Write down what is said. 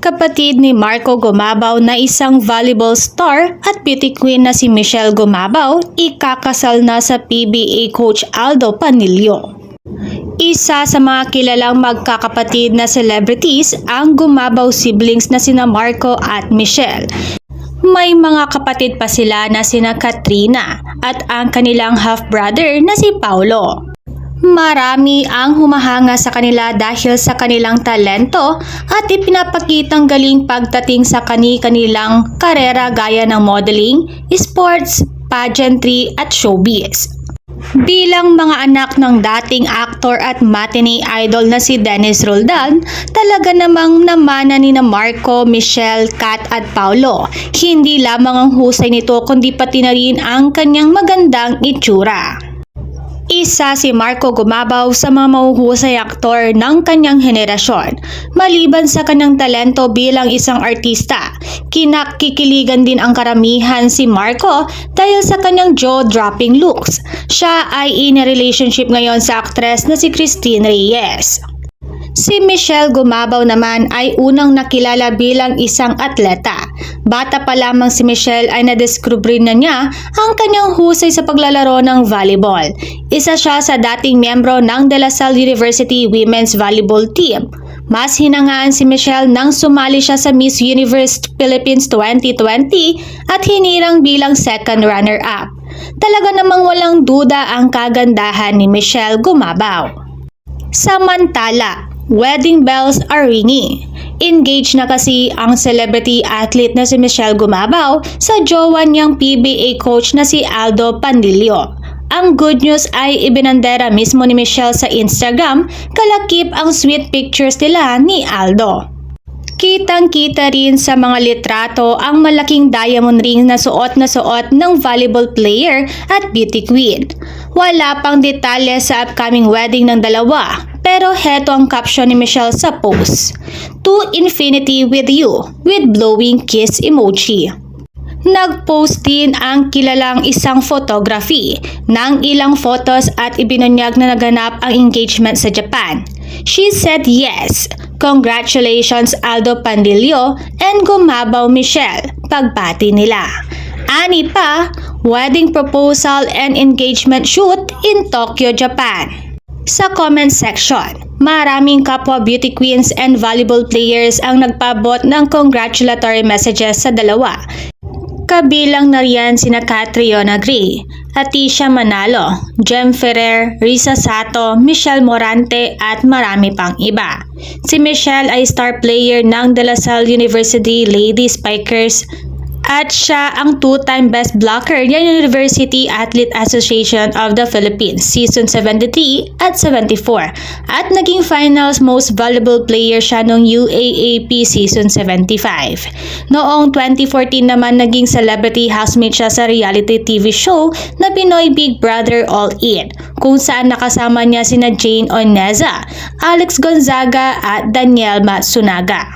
Kapatid ni Marco Gumabaw na isang volleyball star at beauty queen na si Michelle Gumabaw, ikakasal na sa PBA coach Aldo Panilio. Isa sa mga kilalang magkakapatid na celebrities ang Gumabaw siblings na sina Marco at Michelle. May mga kapatid pa sila na sina Katrina at ang kanilang half-brother na si Paulo. Marami ang humahanga sa kanila dahil sa kanilang talento at ipinapakitang galing pagdating sa kani-kanilang karera gaya ng modeling, sports, pageantry at showbiz. Bilang mga anak ng dating aktor at matinee idol na si Dennis Roldan, talaga namang namana ni na Marco, Michelle, Kat at Paulo. Hindi lamang ang husay nito kundi pati na rin ang kanyang magandang itsura. Isa si Marco Gumabaw sa mga mahuhusay aktor ng kanyang henerasyon. Maliban sa kanyang talento bilang isang artista, kinakikiligan din ang karamihan si Marco dahil sa kanyang jaw-dropping looks. Siya ay in a relationship ngayon sa aktres na si Christine Reyes. Si Michelle Gumabaw naman ay unang nakilala bilang isang atleta. Bata pa lamang si Michelle ay nadiskubre na niya ang kanyang husay sa paglalaro ng volleyball. Isa siya sa dating miyembro ng De La Salle University Women's Volleyball Team. Mas hinangaan si Michelle nang sumali siya sa Miss Universe Philippines 2020 at hinirang bilang second runner-up. Talaga namang walang duda ang kagandahan ni Michelle Gumabaw. Samantala, wedding bells are ringing. Engaged na kasi ang celebrity athlete na si Michelle Gumabaw sa jowa niyang PBA coach na si Aldo Panilio. Ang good news ay ibinandera mismo ni Michelle sa Instagram, kalakip ang sweet pictures nila ni Aldo. Kitang-kita rin sa mga litrato ang malaking diamond ring na suot ng volleyball player at beauty queen. Wala pang detalye sa upcoming wedding ng dalawa, pero heto ang caption ni Michelle sa post: "To infinity with you," with blowing kiss emoji. Nag-post din ang kilalang isang photography ng ilang photos at ibinunyag na naganap ang engagement sa Japan. She said yes. Congratulations Aldo Panilio and Gumabaw Michelle, pagbati nila. Ani pa, wedding proposal and engagement shoot in Tokyo, Japan. Sa comment section, maraming kapwa beauty queens and volleyball players ang nagpabot ng congratulatory messages sa dalawa. Kabilang na riyan sina Catriona Gray, Atisha Manalo, Jem Ferrer, Risa Sato, Michelle Morante at marami pang iba. Si Michelle ay star player ng De La Salle University Lady Spikers at siya ang two-time best blocker ng University Athlete Association of the Philippines Season 73 at 74 at naging finals most valuable player siya noong UAAP Season 75. Noong 2014 naman naging celebrity housemate siya sa reality TV show na Pinoy Big Brother All In, kung saan nakasama niya sina Jane Oneza, Alex Gonzaga at Daniel Matsunaga.